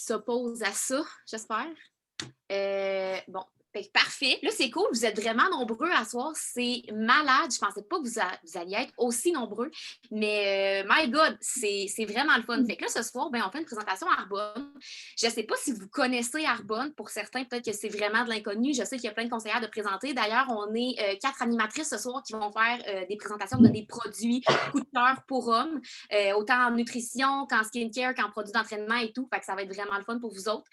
s'oppose à ça, j'espère. Bon, fait que parfait. Là, c'est cool. Vous êtes vraiment nombreux à soir. C'est malade. Je pensais pas que vous alliez être aussi nombreux. Mais my God, c'est vraiment le fun. Fait que là, ce soir, ben, on fait une présentation à Arbonne. Je ne sais pas si vous connaissez Arbonne. Pour certains, peut-être que c'est vraiment de l'inconnu. Je sais qu'il y a plein de conseillères de présenter. D'ailleurs, on est 4 animatrices ce soir qui vont faire des présentations de des produits coup de cœur pour hommes, autant en nutrition qu'en skincare, qu'en produits d'entraînement et tout. Fait que ça va être vraiment le fun pour vous autres.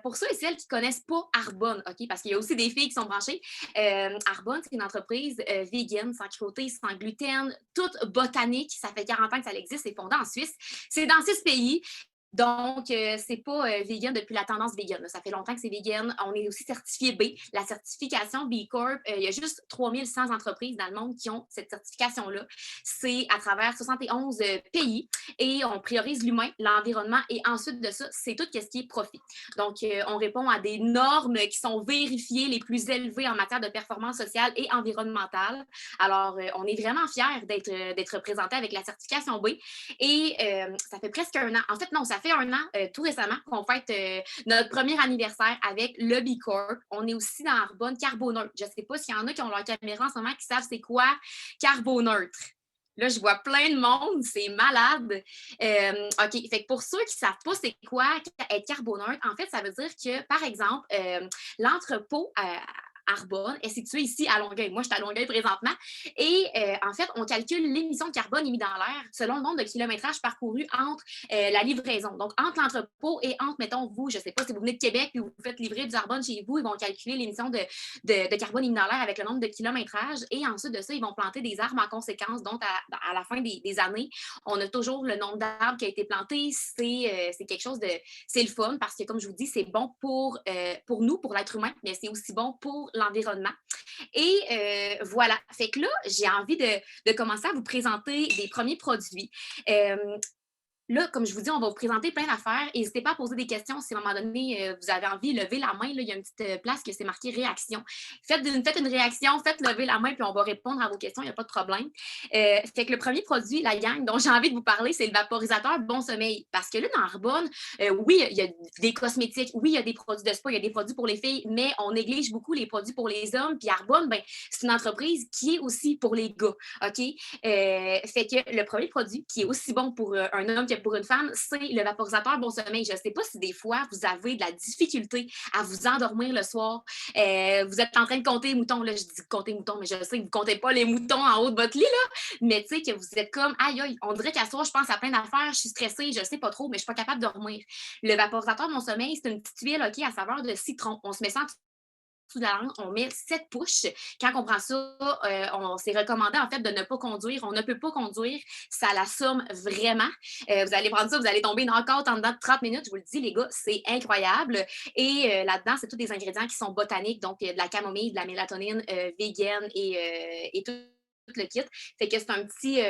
Pour ceux et celles qui ne connaissent pas Arbonne, OK, parce qu'il y a aussi des filles qui sont branchées, Arbonne, c'est une entreprise vegan, sans cruauté, sans gluten, toute botanique. Ça fait 40 ans que ça existe, c'est fondé en Suisse. C'est dans 6 pays. Donc, c'est pas vegan depuis la tendance vegan. Là. Ça fait longtemps que c'est vegan. On est aussi certifié B. La certification B Corp, il y a juste 3100 entreprises dans le monde qui ont cette certification-là. C'est à travers 71 pays et on priorise l'humain, l'environnement et ensuite de ça, c'est tout ce qui est profit. Donc, on répond à des normes qui sont vérifiées les plus élevées en matière de performance sociale et environnementale. Alors, on est vraiment fiers d'être représentés avec la certification B et ça fait presque un an. En fait, non, ça fait un an, tout récemment, qu'on fête notre premier anniversaire avec le B Corp. On est aussi dans Arbonne Carboneutre. Je ne sais pas s'il y en a qui ont leur caméra en ce moment qui savent c'est quoi Carboneutre. Là, je vois plein de monde, c'est malade. OK, fait que pour ceux qui ne savent pas c'est quoi être carboneutre, en fait, ça veut dire que, par exemple, l'entrepôt Arbonne est situé ici à Longueuil. Moi, je suis à Longueuil présentement. Et en fait, on calcule l'émission de carbone émise dans l'air selon le nombre de kilométrage parcouru entre la livraison. Donc, entre l'entrepôt et entre, mettons, vous, je ne sais pas si vous venez de Québec et vous faites livrer du Arbonne chez vous, ils vont calculer l'émission de carbone émis dans l'air avec le nombre de kilométrages. Et ensuite de ça, ils vont planter des arbres en conséquence. Donc, à la fin des années, on a toujours le nombre d'arbres qui a été planté. C'est quelque chose de... C'est le fun parce que, comme je vous dis, c'est bon pour nous, pour l'être humain, mais c'est aussi bon pour l'environnement. Et voilà. Fait que là, j'ai envie de commencer à vous présenter des premiers produits. Là, comme je vous dis, on va vous présenter plein d'affaires. N'hésitez pas à poser des questions si à un moment donné, vous avez envie, levez la main. Là, il y a une petite place que c'est marqué réaction. Faites une réaction, faites lever la main, puis on va répondre à vos questions, il n'y a pas de problème. Fait que le premier produit, la gang, dont j'ai envie de vous parler, c'est le vaporisateur Bon Sommeil. Parce que là, dans Arbonne, oui, il y a des cosmétiques, oui, il y a des produits de spa, il y a des produits pour les filles, mais on néglige beaucoup les produits pour les hommes. Puis Arbonne, ben, c'est une entreprise qui est aussi pour les gars. OK? Fait que le premier produit qui est aussi bon pour un homme que pour une femme, c'est le vaporisateur Bon Sommeil. Je ne sais pas si des fois, vous avez de la difficulté à vous endormir le soir. Vous êtes en train de compter les moutons. Là, je dis compter moutons, mais je sais que vous ne comptez pas les moutons en haut de votre lit. Là. Mais tu sais, que vous êtes comme, aïe, aïe, on dirait qu'à soir, je pense à plein d'affaires, je suis stressée, je ne sais pas trop, mais je ne suis pas capable de dormir. Le vaporisateur Bon Sommeil, c'est une petite huile à saveur de citron. On se met ça sous la langue, on met 7 push. Quand on prend ça, on s'est recommandé en fait de ne pas conduire. On ne peut pas conduire. Ça l'assomme vraiment. Vous allez prendre ça, vous allez tomber knock-out en dedans de 30 minutes. Je vous le dis, les gars, c'est incroyable. Et là-dedans, c'est tous des ingrédients qui sont botaniques, donc de la camomille, de la mélatonine vegan et tout le kit. Fait que c'est un petit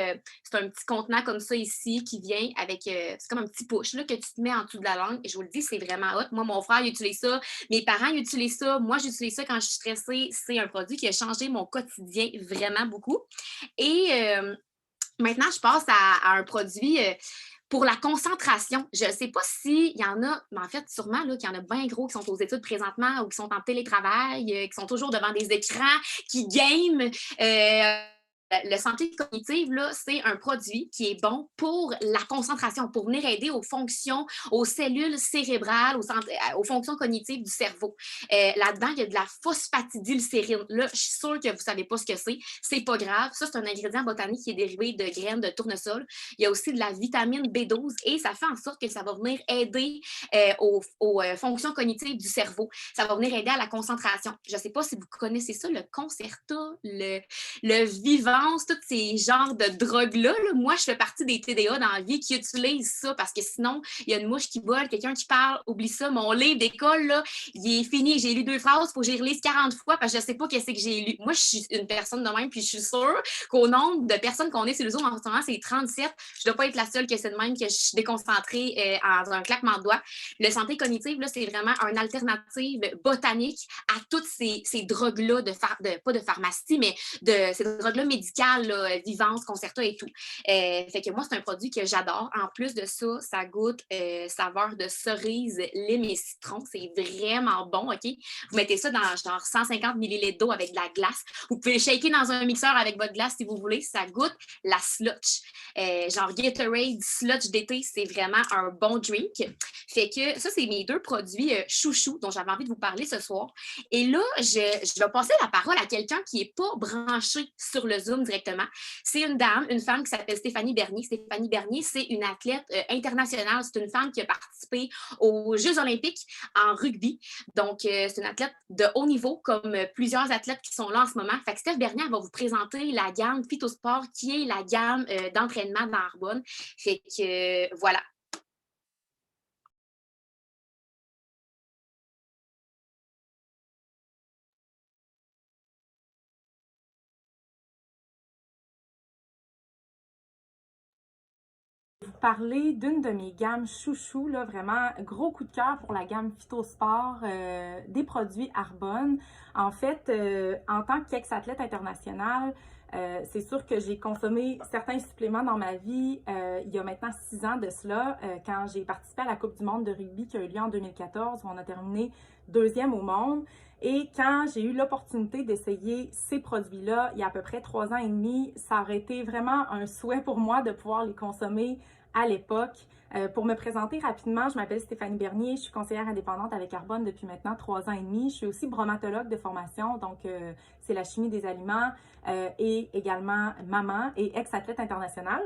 contenant comme ça ici qui vient avec, c'est comme un petit push là, que tu te mets en dessous de la langue. Et je vous le dis, c'est vraiment hot. Moi, mon frère, il utilise ça. Mes parents, ils utilisent ça. Moi, j'utilise ça quand je suis stressée. C'est un produit qui a changé mon quotidien vraiment beaucoup. Et maintenant, je passe à un produit... pour la concentration, je ne sais pas s'il y en a, mais en fait, sûrement qu'il y en a bien gros qui sont aux études présentement ou qui sont en télétravail, qui sont toujours devant des écrans, qui game. Le santé cognitive, là, c'est un produit qui est bon pour la concentration, pour venir aider aux fonctions, aux cellules cérébrales, aux fonctions cognitives du cerveau. Là-dedans, il y a de la phosphatidylsérine. Là, je suis sûre que vous ne savez pas ce que c'est. C'est pas grave. Ça, c'est un ingrédient botanique qui est dérivé de graines de tournesol. Il y a aussi de la vitamine B12 et ça fait en sorte que ça va venir aider aux fonctions cognitives du cerveau. Ça va venir aider à la concentration. Je ne sais pas si vous connaissez ça, le Concerta, le Vivant, tous ces genres de drogues-là. Là. Moi, je fais partie des TDA dans la vie qui utilisent ça parce que sinon, il y a une mouche qui vole, quelqu'un qui parle, oublie ça. Mon livre d'école, là, il est fini. J'ai lu 2 phrases, il faut que j'y relise 40 fois parce que je ne sais pas qu'est-ce que j'ai lu. Moi, je suis une personne de même, puis je suis sûre qu'au nombre de personnes qu'on est sur le Zoom en ce moment, c'est 37. Je ne dois pas être la seule que c'est de même, que je suis déconcentrée en un claquement de doigts. Le santé cognitive, là, c'est vraiment une alternative botanique à toutes ces drogues-là, pas de pharmacie, mais de ces drogues-là médicales médicale, là, Vivance, Concerta et tout. Fait que moi, c'est un produit que j'adore. En plus de ça, ça goûte saveur de cerise, lime et citron. C'est vraiment bon, OK? Vous mettez ça dans genre 150 ml d'eau avec de la glace. Vous pouvez le shaker dans un mixeur avec votre glace si vous voulez. Ça goûte la slotch. Genre Gatorade, slotch d'été, c'est vraiment un bon drink. Fait que ça, c'est mes deux produits chouchous dont j'avais envie de vous parler ce soir. Et là, je vais passer la parole à quelqu'un qui n'est pas branché sur le Zoom directement. C'est une dame, une femme qui s'appelle Stéphanie Bernier. Stéphanie Bernier, c'est une athlète internationale. C'est une femme qui a participé aux Jeux olympiques en rugby. Donc, c'est une athlète de haut niveau, comme plusieurs athlètes qui sont là en ce moment. Fait que Steph Bernier va vous présenter la gamme Phytosport, qui est la gamme d'entraînement d'Arbonne. Fait que, voilà. Vous parler d'une de mes gammes chouchou, là, vraiment gros coup de cœur pour la gamme Phytosport des produits Arbonne. En fait, en tant qu'ex-athlète internationale, c'est sûr que j'ai consommé certains suppléments dans ma vie il y a maintenant 6 ans de cela, quand j'ai participé à la Coupe du monde de rugby qui a eu lieu en 2014, où on a terminé deuxième au monde. Et quand j'ai eu l'opportunité d'essayer ces produits-là, il y a à peu près 3 ans et demi, ça aurait été vraiment un souhait pour moi de pouvoir les consommer à l'époque. Pour me présenter rapidement, je m'appelle Stéphanie Bernier, je suis conseillère indépendante avec Arbonne depuis maintenant 3 ans et demi. Je suis aussi bromatologue de formation, donc c'est la chimie des aliments et également maman et ex-athlète internationale.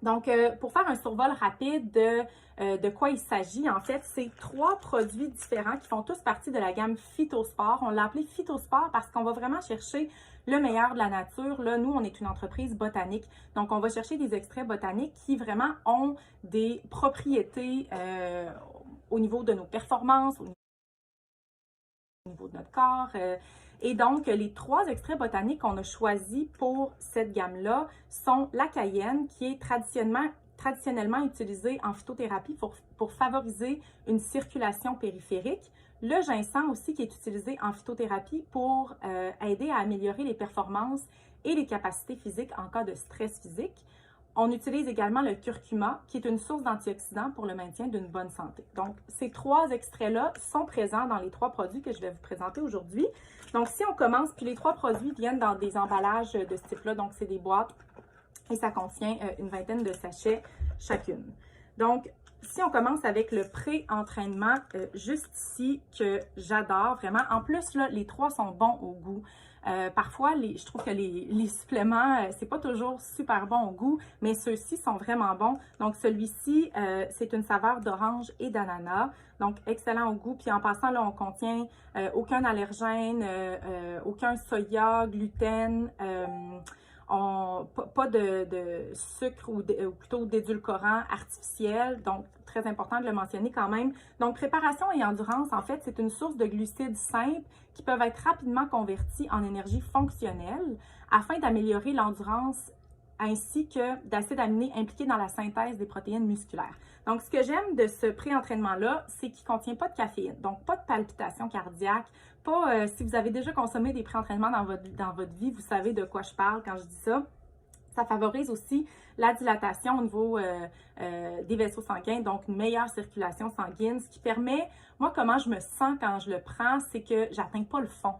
Donc, pour faire un survol rapide de quoi il s'agit, en fait, c'est 3 produits différents qui font tous partie de la gamme Phytosport. On l'a appelé Phytosport parce qu'on va vraiment chercher le meilleur de la nature. Là, nous, on est une entreprise botanique. Donc, on va chercher des extraits botaniques qui vraiment ont des propriétés au niveau de nos performances, au niveau de notre corps. Et donc, les 3 extraits botaniques qu'on a choisis pour cette gamme-là sont la cayenne, qui est traditionnellement utilisée en phytothérapie pour favoriser une circulation périphérique. Le ginseng aussi, qui est utilisé en phytothérapie pour aider à améliorer les performances et les capacités physiques en cas de stress physique. On utilise également le curcuma, qui est une source d'antioxydants pour le maintien d'une bonne santé. Donc, ces 3 extraits-là sont présents dans les 3 produits que je vais vous présenter aujourd'hui. Donc, si on commence, puis les 3 produits viennent dans des emballages de ce type-là, donc c'est des boîtes et ça contient une vingtaine de sachets chacune. Donc, si on commence avec le pré-entraînement, juste ici, que j'adore vraiment. En plus, là, les 3 sont bons au goût. Parfois, je trouve que les suppléments, c'est pas toujours super bon au goût, mais ceux-ci sont vraiment bons. Donc, celui-ci, c'est une saveur d'orange et d'ananas. Donc, excellent au goût. Puis en passant, là, on contient aucun allergène, aucun soya, gluten, pas de sucre ou plutôt d'édulcorant artificiel. Donc, très important de le mentionner quand même. Donc, préparation et endurance, en fait, c'est une source de glucides simples qui peuvent être rapidement convertis en énergie fonctionnelle afin d'améliorer l'endurance ainsi que d'acides aminés impliqués dans la synthèse des protéines musculaires. Donc, ce que j'aime de ce pré-entraînement-là, c'est qu'il ne contient pas de caféine, donc pas de palpitations cardiaques, pas, si vous avez déjà consommé des pré-entraînements dans votre vie, vous savez de quoi je parle quand je dis ça. Ça favorise aussi la dilatation au niveau des vaisseaux sanguins, donc une meilleure circulation sanguine, ce qui permet, moi, comment je me sens quand je le prends, c'est que j'atteins pas le fond.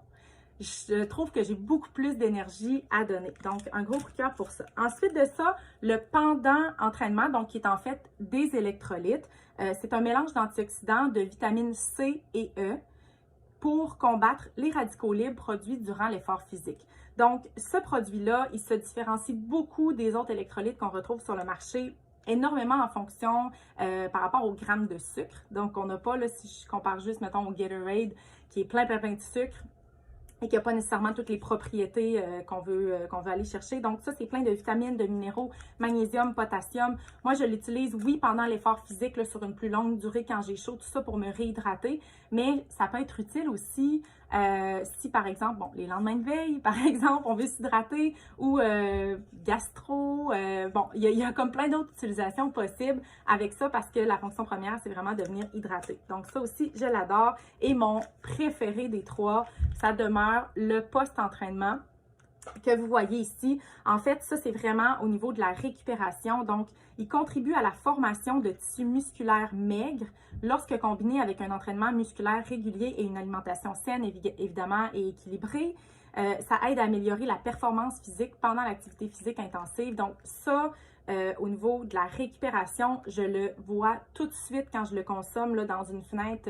Je trouve que j'ai beaucoup plus d'énergie à donner. Donc, un gros coup de cœur pour ça. Ensuite de ça, le pendant entraînement, donc qui est en fait des électrolytes. C'est un mélange d'antioxydants, de vitamines C et E pour combattre les radicaux libres produits durant l'effort physique. Donc, ce produit-là, il se différencie beaucoup des autres électrolytes qu'on retrouve sur le marché, énormément en fonction par rapport au gramme de sucre. Donc, on n'a pas, là, si je compare juste, mettons, au Gatorade, qui est plein de sucre, et qui n'a pas nécessairement toutes les propriétés qu'on veut aller chercher. Donc ça, c'est plein de vitamines, de minéraux, magnésium, potassium. Moi, je l'utilise, oui, pendant l'effort physique, là, sur une plus longue durée quand j'ai chaud, tout ça pour me réhydrater, mais ça peut être utile aussi si, par exemple, bon, les lendemains de veille, par exemple, on veut s'hydrater ou gastro, bon, il y a comme plein d'autres utilisations possibles avec ça parce que la fonction première, c'est vraiment de venir hydrater. Donc ça aussi, je l'adore et mon préféré des 3, ça demeure le post-entraînement. que vous voyez ici. En fait, ça, c'est vraiment au niveau de la récupération. Donc, il contribue à la formation de tissus musculaires maigres lorsque combiné avec un entraînement musculaire régulier et une alimentation saine, évidemment, et équilibrée. Ça aide à améliorer la performance physique pendant l'activité physique intensive. Donc, ça, au niveau de la récupération, je le vois tout de suite quand je le consomme là, dans une fenêtre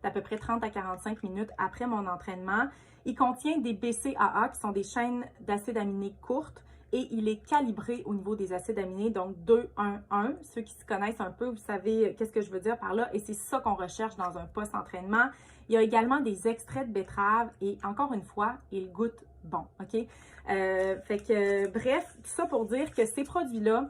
d'à peu près 30 à 45 minutes après mon entraînement. Il contient des BCAA qui sont des chaînes d'acides aminés courtes et il est calibré au niveau des acides aminés, donc 2-1-1. Ceux qui se connaissent un peu, vous savez qu'est-ce que je veux dire par là et c'est ça qu'on recherche dans un post-entraînement. Il y a également des extraits de betterave et encore une fois, il goûte bon, OK? Bref, tout ça pour dire que ces produits-là,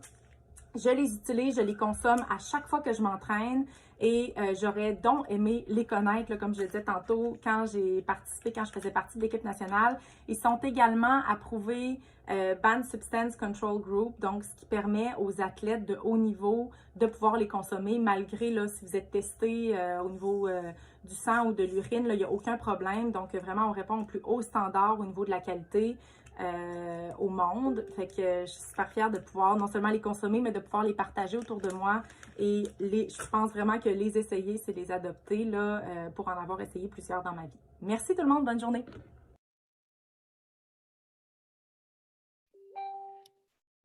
je les utilise, je les consomme à chaque fois que je m'entraîne et j'aurais donc aimé les connaître, là, comme je le disais tantôt, quand j'ai participé, quand je faisais partie de l'équipe nationale. Ils sont également approuvés Banned Substance Control Group, donc ce qui permet aux athlètes de haut niveau de pouvoir les consommer malgré, là, si vous êtes testé au niveau du sang ou de l'urine, il n'y a aucun problème. Donc vraiment, on répond au plus haut standard au niveau de la qualité. Au monde. Fait que je suis super fière de pouvoir non seulement les consommer, mais de pouvoir les partager autour de moi. Et je pense vraiment que les essayer, c'est les adopter là, pour en avoir essayé plusieurs dans ma vie. Merci tout le monde, bonne journée!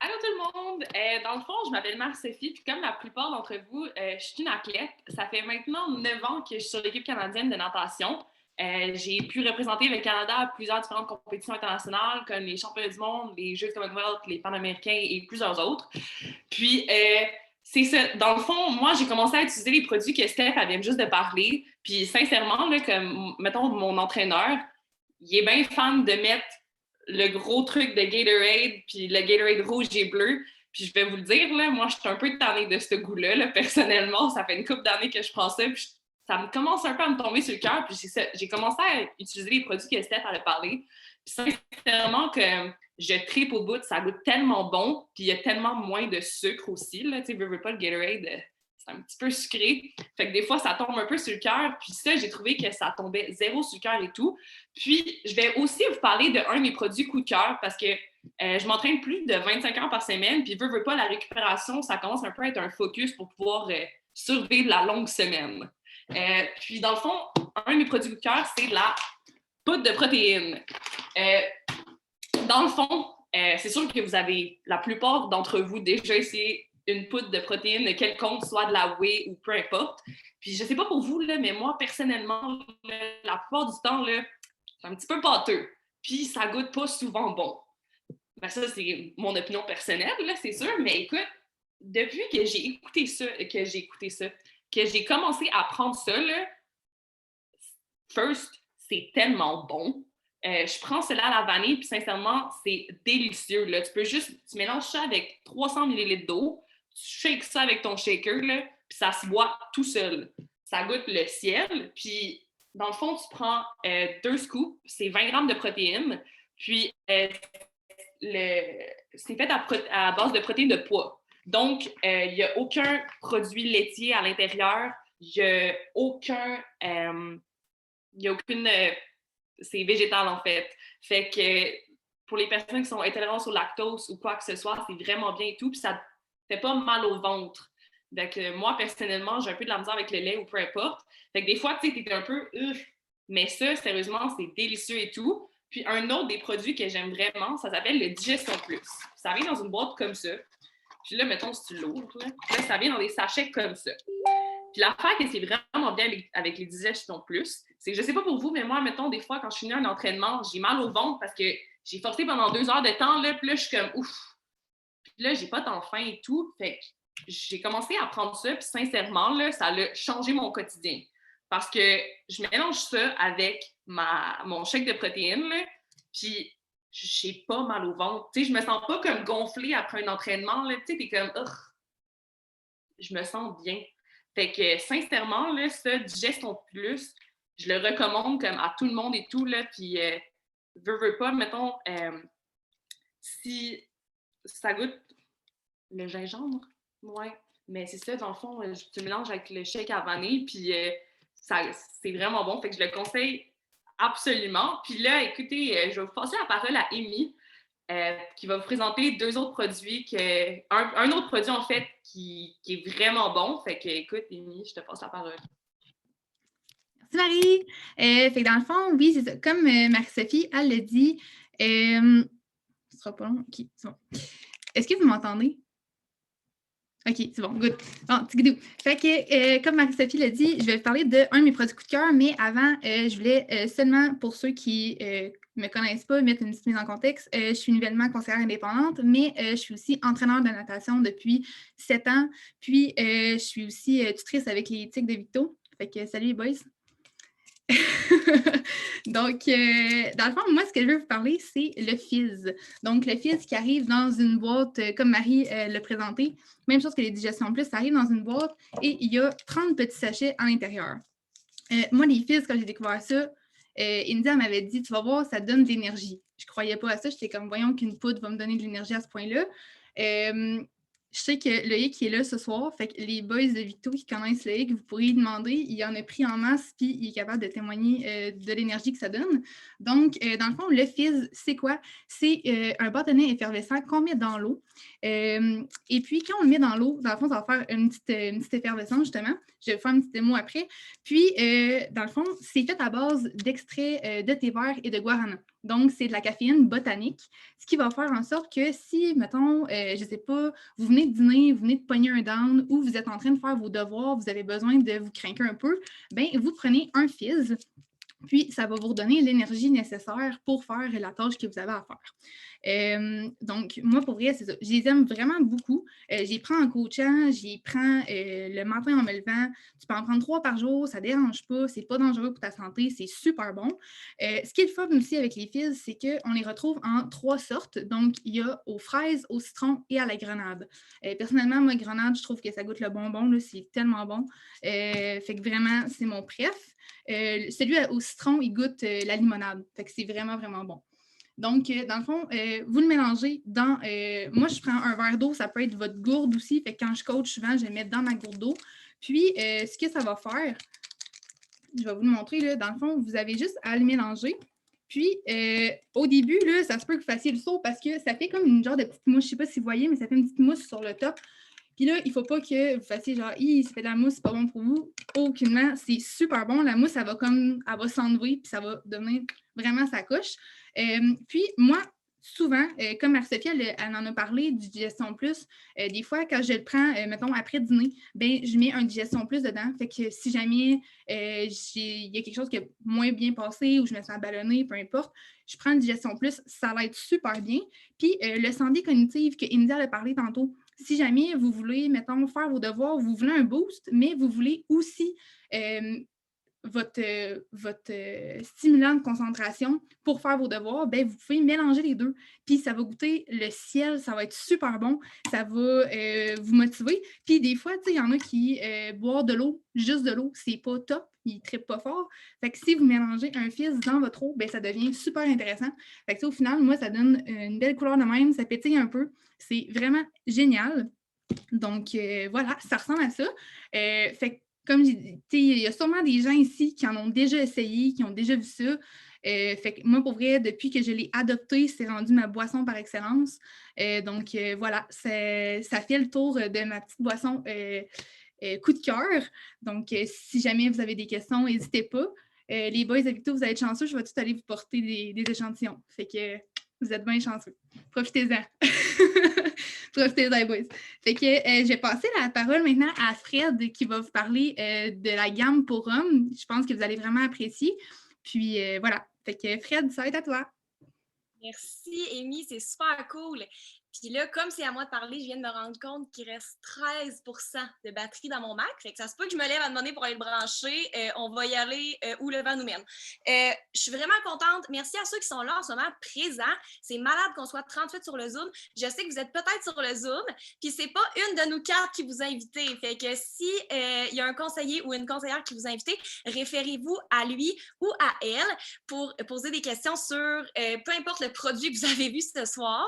Allô tout le monde! Dans le fond, je m'appelle Marie-Sophie, puis comme la plupart d'entre vous, je suis une athlète. Ça fait maintenant 9 ans que je suis sur l'équipe canadienne de natation. J'ai pu représenter le Canada à plusieurs différentes compétitions internationales, comme les championnats du monde, les Jeux Commonwealth, les Panaméricains et plusieurs autres. Puis, c'est ça. Dans le fond, moi, j'ai commencé à utiliser les produits que Steph vient juste de parler. Puis, sincèrement, là, comme, mettons, mon entraîneur, il est bien fan de mettre le gros truc de Gatorade, puis le Gatorade rouge et bleu. Puis je vais vous le dire, là, moi, je suis un peu tannée de ce goût-là. Là, personnellement, ça fait une couple d'années que je prends ça, puis ça me commence un peu à me tomber sur le cœur. Puis j'ai commencé à utiliser les produits que Steph avait parlé. Puis sincèrement, que je tripe au bout, ça goûte tellement bon, puis il y a tellement moins de sucre aussi. Tu sais, veux pas le Gatorade, c'est un petit peu sucré. Fait que des fois, ça tombe un peu sur le cœur. Puis ça, j'ai trouvé que ça tombait zéro sur le cœur et tout. Puis, je vais aussi vous parler d'un de mes produits coup de cœur parce que je m'entraîne plus de 25 heures par semaine. Puis, veux pas, la récupération, ça commence un peu à être un focus pour pouvoir survivre la longue semaine. Puis, dans le fond, un de mes produits coup de cœur, c'est la poudre de protéines. Dans le fond, c'est sûr que vous avez, la plupart d'entre vous, déjà essayé une poudre de protéines quelconque, soit de la whey ou peu importe. Puis je sais pas pour vous, là, mais moi, personnellement, là, la plupart du temps, là, c'est un petit peu pâteux. Puis ça goûte pas souvent bon. Ben ça, c'est mon opinion personnelle, là, c'est sûr. Mais écoute, depuis que j'ai commencé à prendre ça, là, first, c'est tellement bon. Je prends cela à la vanille, puis sincèrement, c'est délicieux. Là. Tu mélanges ça avec 300 ml d'eau, tu shakes ça avec ton shaker, là, puis ça se boit tout seul. Ça goûte le ciel, puis dans le fond, tu prends 2 scoops, c'est 20 grammes de protéines, puis c'est fait à base de protéines de pois. Donc, il n'y a aucun produit laitier à l'intérieur, il n'y a aucune... c'est végétal, en fait. Fait que pour les personnes qui sont intolérantes au lactose ou quoi que ce soit, c'est vraiment bien et tout, puis ça ne fait pas mal au ventre. Donc, moi, personnellement, j'ai un peu de la misère avec le lait ou peu importe. Fait que des fois, tu sais, t'es un peu mais ça, sérieusement, c'est délicieux et tout. Puis un autre des produits que j'aime vraiment, ça s'appelle le Digestion Plus. Ça vient dans une boîte comme ça. Puis là, mettons, si tu l'ouvres, là, ça vient dans des sachets comme ça. Puis l'affaire que c'est vraiment bien avec les Digestion Plus, c'est que je sais pas pour vous, mais moi, mettons, des fois, quand je finis un entraînement, j'ai mal au ventre parce que j'ai forcé pendant 2 heures de temps, là, puis là, je suis comme ouf. Puis là, j'ai pas tant faim et tout. Fait que j'ai commencé à prendre ça, puis sincèrement, là, ça a changé mon quotidien. Parce que je mélange ça avec mon shake de protéines, là, puis j'ai pas mal au ventre. Tu sais, je me sens pas comme gonflée après un entraînement, là. Tu sais, t'es comme, je me sens bien. Fait que, sincèrement, là, ça, Digestion Plus, je le recommande comme à tout le monde et tout, là, puis veux pas, mettons, si ça goûte le gingembre, ouais, mais c'est ça, dans le fond, tu mélanges avec le shake à vanille, puis c'est vraiment bon, fait que je le conseille absolument. Puis là, écoutez, je vais vous passer la parole à Amy. qui va vous présenter deux autres produits, un autre produit en fait qui est vraiment bon. Fait que, écoute, Amy, je te passe la parole. Merci Marie. Fait que dans le fond, oui, c'est ça. Comme Marie-Sophie, elle l'a dit, ce sera pas long. OK, c'est bon. Est-ce que vous m'entendez? OK, c'est bon, good. Bon, tigidou. Fait que, comme Marie-Sophie l'a dit, je vais vous parler d'un de mes produits coup de cœur, mais avant, je voulais seulement, pour ceux qui ne me connaissent pas, mettre une petite mise en contexte. Je suis nouvellement conseillère indépendante, mais je suis aussi entraîneur de natation depuis 7 ans. Puis, je suis aussi tutrice avec les Tigres de Victo. Fait que, salut les boys! Donc, dans le fond, moi, ce que je veux vous parler, c'est le fizz. Donc, le fizz qui arrive dans une boîte, comme Marie l'a présenté. Même chose que les digestions plus, ça arrive dans une boîte et il y a 30 petits sachets à l'intérieur. Moi, les fizz, quand j'ai découvert ça, India m'avait dit, tu vas voir, ça donne de l'énergie. Je ne croyais pas à ça. J'étais comme, voyons qu'une poudre va me donner de l'énergie à ce point-là. Je sais que Loïc est là ce soir, fait que les boys de Victo qui connaissent Loïc, vous pourriez lui demander, il en a pris en masse, puis il est capable de témoigner de l'énergie que ça donne. Donc, dans le fond, le fizz, c'est quoi? C'est un bâtonnet effervescent qu'on met dans l'eau. Et puis, quand on le met dans l'eau, dans le fond, ça va faire une petite effervescence, justement. Je vais vous faire un petit démo après. Puis, dans le fond, c'est fait à base d'extrait de thé vert et de guarana. Donc, c'est de la caféine botanique, ce qui va faire en sorte que si, mettons, je ne sais pas, vous venez de dîner, vous venez de pogner un down ou vous êtes en train de faire vos devoirs, vous avez besoin de vous craquer un peu, bien, vous prenez un fizz, puis ça va vous redonner l'énergie nécessaire pour faire la tâche que vous avez à faire. Donc, moi, pour vrai, c'est ça. Je les aime vraiment beaucoup. J'y prends en coachant, j'y prends le matin en me levant. Tu peux en prendre 3 par jour, ça ne dérange pas, c'est pas dangereux pour ta santé, c'est super bon. Ce qui est le fun aussi avec les fizz, c'est qu'on les retrouve en 3 sortes. Donc, il y a aux fraises, au citron et à la grenade. Personnellement, moi, grenade, je trouve que ça goûte le bonbon, là, c'est tellement bon. Fait que vraiment, c'est mon préf. Celui au citron, il goûte la limonade. Fait que c'est vraiment, vraiment bon. Donc, dans le fond, vous le mélangez dans... moi, je prends un verre d'eau, ça peut être votre gourde aussi. Fait que quand je coach, souvent, je le mets dans ma gourde d'eau. Puis, ce que ça va faire, je vais vous le montrer, là, dans le fond, vous avez juste à le mélanger. Puis, au début, là, ça se peut que vous fassiez le saut parce que ça fait comme une genre de petite mousse. Je ne sais pas si vous voyez, mais ça fait une petite mousse sur le top. Puis là, il ne faut pas que vous fassiez genre, ça fait de la mousse, c'est pas bon pour vous. Aucunement, c'est super bon. La mousse, elle va s'enlever, puis ça va devenir vraiment sa couche. Puis moi, souvent, comme Marie-Sophie, elle en a parlé du Digestion Plus, des fois, quand je le prends, mettons, après dîner, ben, je mets un Digestion Plus dedans. Fait que si jamais il y a quelque chose qui a moins bien passé ou je me sens ballonnée, peu importe, je prends le Digestion Plus, ça va être super bien. Puis le santé cognitive que India a parlé tantôt, si jamais vous voulez, mettons, faire vos devoirs, vous voulez un boost, mais vous voulez aussi votre stimulant de concentration pour faire vos devoirs, ben, vous pouvez mélanger les deux. Puis ça va goûter le ciel, ça va être super bon, ça va vous motiver. Puis des fois, il y en a qui boire de l'eau, juste de l'eau, c'est pas top, ils ne trippent pas fort. Fait que si vous mélangez un fizz dans votre eau, ben, ça devient super intéressant. Fait que au final, moi, ça donne une belle couleur de même, ça pétille un peu. C'est vraiment génial. Donc, voilà, ça ressemble à ça. Fait que, comme j'ai dit, il y a sûrement des gens ici qui en ont déjà essayé, qui ont déjà vu ça. Fait que moi, pour vrai, depuis que je l'ai adopté, c'est rendu ma boisson par excellence. Donc, voilà, ça fait le tour de ma petite boisson coup de cœur. Donc, si jamais vous avez des questions, n'hésitez pas. Les boys de Victo, vous allez être chanceux, je vais tout aller vous porter des échantillons. Fait que vous êtes bien chanceux. Profitez-en. Profitez-en, les boys. Fait que je vais passer la parole maintenant à Fred qui va vous parler de la gamme pour hommes. Je pense que vous allez vraiment apprécier. Puis voilà. Fait que Fred, ça va être à toi. Merci, Amy, c'est super cool. Puis là, comme c'est à moi de parler, je viens de me rendre compte qu'il reste 13% de batterie dans mon Mac. Fait que ça se peut que je me lève à demander pour aller le brancher. On va y aller où le vent nous mène. Je suis vraiment contente. Merci à ceux qui sont là en ce moment présents. C'est malade qu'on soit 38 sur le Zoom. Je sais que vous êtes peut-être sur le Zoom. Puis c'est pas une de nous 4 qui vous a invité. Fait que si il y a un conseiller ou une conseillère qui vous a invité, référez-vous à lui ou à elle pour poser des questions sur peu importe le produit que vous avez vu ce soir.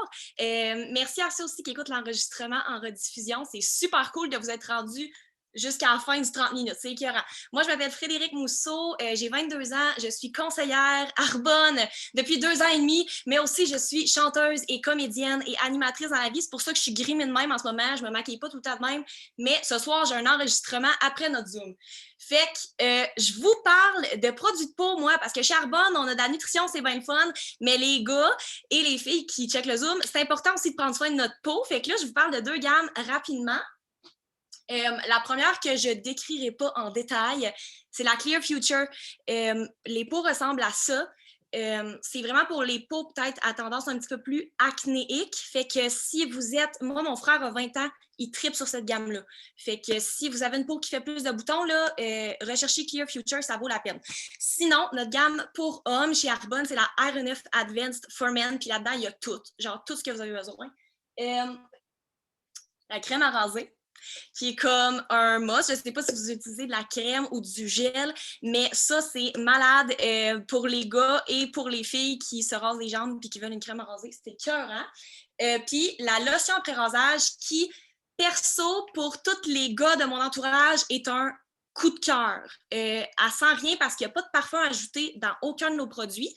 Merci à ceux aussi qui écoutent l'enregistrement en rediffusion. C'est super cool de vous être rendus jusqu'à la fin du 30 minutes. C'est écœurant. Moi, je m'appelle Frédérique Mousseau, j'ai 22 ans, je suis conseillère Arbonne depuis 2 ans et demi, mais aussi je suis chanteuse et comédienne et animatrice dans la vie. C'est pour ça que je suis grimée de même en ce moment, je me maquille pas tout le temps de même, mais ce soir, j'ai un enregistrement après notre Zoom. Fait que je vous parle de produits de peau, moi, parce que chez Arbonne, on a de la nutrition, c'est bien le fun, mais les gars et les filles qui checkent le Zoom, c'est important aussi de prendre soin de notre peau. Fait que là, je vous parle de 2 gammes rapidement. La première que je ne décrirai pas en détail, c'est la Clear Future. Les peaux ressemblent à ça. C'est vraiment pour les peaux peut-être à tendance un petit peu plus acnéique. Fait que si vous êtes... Moi, mon frère a 20 ans, il tripe sur cette gamme-là. Fait que si vous avez une peau qui fait plus de boutons, là, recherchez Clear Future, ça vaut la peine. Sinon, notre gamme pour hommes chez Arbonne, c'est la Iron F Advanced for Men. Puis là-dedans, il y a tout. Genre tout ce que vous avez besoin. La crème à raser, qui est comme un must. Je ne sais pas si vous utilisez de la crème ou du gel, mais ça, c'est malade pour les gars et pour les filles qui se rasent les jambes et qui veulent une crème à raser. C'était écœurant. Puis la lotion après rasage qui, perso, pour tous les gars de mon entourage, est un coup de cœur. Elle sent rien parce qu'il n'y a pas de parfum ajouté dans aucun de nos produits.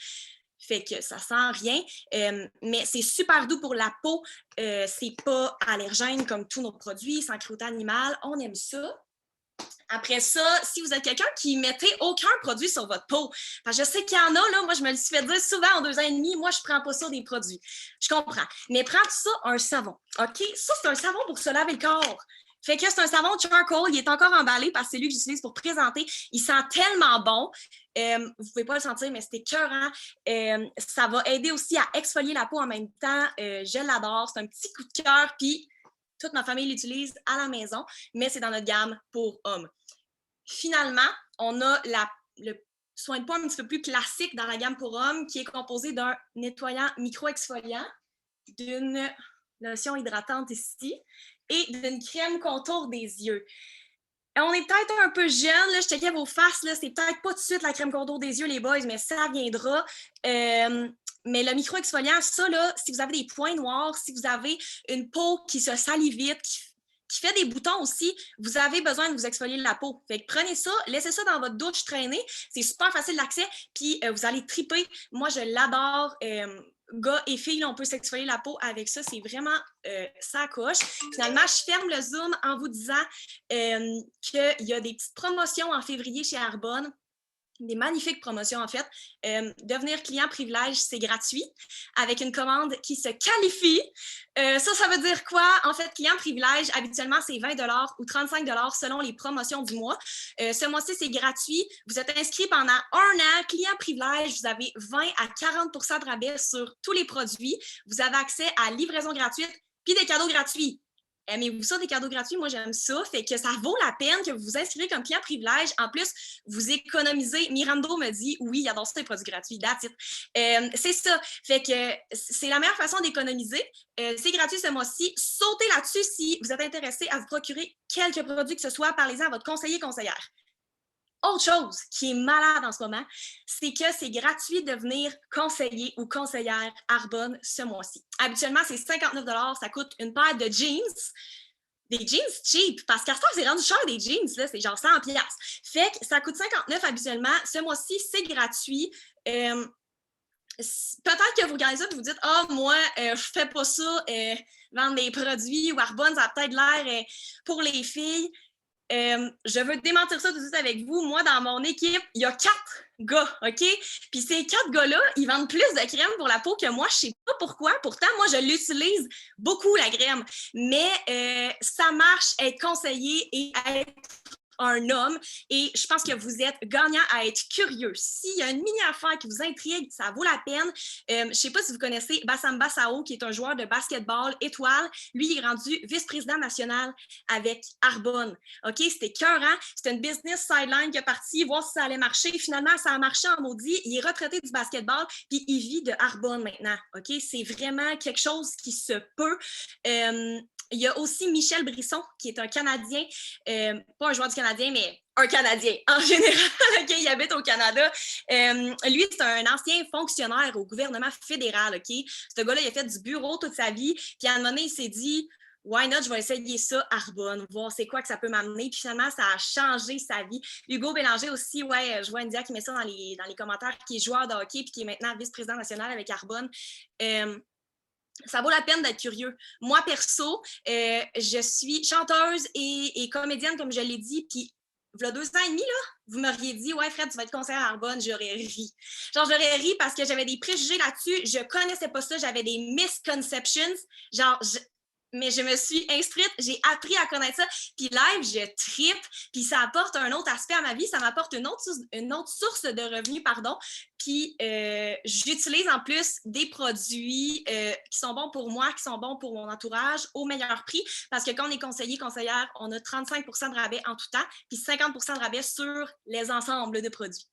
Fait que ça sent rien, mais c'est super doux pour la peau. C'est pas allergène comme tous nos produits, sans cruauté animale. On aime ça. Après ça, si vous êtes quelqu'un qui mettait aucun produit sur votre peau, parce que je sais qu'il y en a, là, moi, je me le suis fait dire souvent en 2 ans et demi, moi, je prends pas ça des produits. Je comprends. Mais prends ça un savon, OK? Ça, c'est un savon pour se laver le corps. Fait que c'est un savon charcoal, il est encore emballé parce que c'est lui que j'utilise pour présenter. Il sent tellement bon. Vous pouvez pas le sentir, mais c'est écœurant. Ça va aider aussi à exfolier la peau en même temps. Je l'adore. C'est un petit coup de cœur. Puis, toute ma famille l'utilise à la maison, mais c'est dans notre gamme pour hommes. Finalement, on a le soin de peau un petit peu plus classique dans la gamme pour hommes qui est composé d'un nettoyant micro-exfoliant, d'une lotion hydratante ici, et d'une crème contour des yeux. On est peut-être un peu jeune, là, je checkais vos faces, là, c'est peut-être pas tout de suite la crème contour des yeux, les boys, mais ça viendra. Mais le micro-exfoliant, ça, là, si vous avez des points noirs, si vous avez une peau qui se salit vite, qui fait des boutons aussi, vous avez besoin de vous exfolier la peau. Fait que prenez ça, laissez ça dans votre douche traîner, c'est super facile d'accès, puis vous allez triper. Moi, je l'adore. Gars et filles, là, on peut s'exfolier la peau avec ça. C'est vraiment ça coche. Finalement, je ferme le Zoom en vous disant qu'il y a des petites promotions en février chez Arbonne. Des magnifiques promotions, en fait. Devenir client privilège, c'est gratuit, avec une commande qui se qualifie. Ça veut dire quoi? En fait, client privilège, habituellement, c'est 20 $ ou 35 $ selon les promotions du mois. Ce mois-ci, c'est gratuit. Vous êtes inscrit pendant 1 an. Client privilège, vous avez 20 à 40 % de rabais sur tous les produits. Vous avez accès à livraison gratuite puis des cadeaux gratuits. Aimez-vous ça, des cadeaux gratuits? Moi, j'aime ça. Fait que ça vaut la peine que vous vous inscrivez comme client privilège. En plus, vous économisez. Mirando me dit, oui, il adore ça, les produits gratuits. That's it. C'est ça. Fait que c'est la meilleure façon d'économiser. C'est gratuit ce mois-ci. Sautez là-dessus si vous êtes intéressé à vous procurer quelques produits que ce soit. Parlez-en à votre conseiller-conseillère. Autre chose qui est malade en ce moment, c'est que c'est gratuit de devenir conseiller ou conseillère Arbonne ce mois-ci. Habituellement, c'est 59 $. Ça coûte une paire de jeans. Des jeans cheap, parce qu'à ce temps, c'est rendu cher des jeans, là, c'est genre 100 $. Fait que ça coûte 59 habituellement. Ce mois-ci, c'est gratuit. Peut-être que vous regardez ça et vous dites « Ah, moi, je fais pas ça, vendre des produits ou Arbonne, ça a peut-être l'air pour les filles. » Je veux démentir ça tout de suite avec vous. Moi, dans mon équipe, il y a 4 gars, OK? Puis ces 4 gars-là, ils vendent plus de crème pour la peau que moi. Je sais pas pourquoi. Pourtant, moi, je l'utilise beaucoup, la crème. Mais ça marche être conseillé et être un homme, et je pense que vous êtes gagnant à être curieux. S'il y a une mini-affaire qui vous intrigue, ça vaut la peine. Je ne sais pas si vous connaissez Bassam Bassao, qui est un joueur de basketball étoile. Lui, il est rendu vice-président national avec Arbonne. OK? C'était écœurant. C'était une business sideline qui est partie, voir si ça allait marcher. Finalement, ça a marché en maudit. Il est retraité du basketball, puis il vit de Arbonne maintenant. OK? C'est vraiment quelque chose qui se peut. Il y a aussi Michel Brisson, qui est un Canadien, pas un joueur du Canadien, mais un Canadien en général, okay, il habite au Canada. Lui, c'est un ancien fonctionnaire au gouvernement fédéral. Okay? Ce gars-là, il a fait du bureau toute sa vie, puis à un moment donné, il s'est dit why not, je vais essayer ça, Arbonne, voir c'est quoi que ça peut m'amener. Puis finalement, ça a changé sa vie. Hugo Bélanger aussi, ouais, je vois India qui met ça dans les commentaires, qui est joueur de hockey puis qui est maintenant vice-président national avec Arbonne. Ça vaut la peine d'être curieux. Moi, perso, je suis chanteuse et comédienne, comme je l'ai dit, puis il y a 2 ans et demi, là, vous m'auriez dit « Ouais, Fred, tu vas être conseillère à Arbonne », j'aurais ri. Genre, j'aurais ri parce que j'avais des préjugés là-dessus, je connaissais pas ça, j'avais des misconceptions, genre, mais je me suis instruite, j'ai appris à connaître ça, puis live, je trippe, puis ça apporte un autre aspect à ma vie, ça m'apporte une autre source de revenus, pardon, puis j'utilise en plus des produits qui sont bons pour moi, qui sont bons pour mon entourage, au meilleur prix, parce que quand on est conseillère, on a 35 % de rabais en tout temps, puis 50 % de rabais sur les ensembles de produits.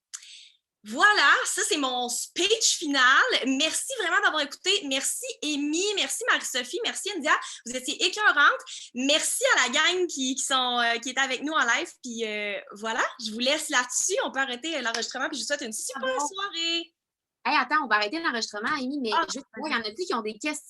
Voilà, ça c'est mon speech final. Merci vraiment d'avoir écouté. Merci Amy, merci Marie-Sophie, merci India. Vous étiez écœurantes. Merci à la gang qui est avec nous en live. Puis voilà, je vous laisse là-dessus. On peut arrêter l'enregistrement. Puis je vous souhaite une super soirée. Hey, attends, on va arrêter l'enregistrement, Amy, mais juste, il y en a qui ont des questions.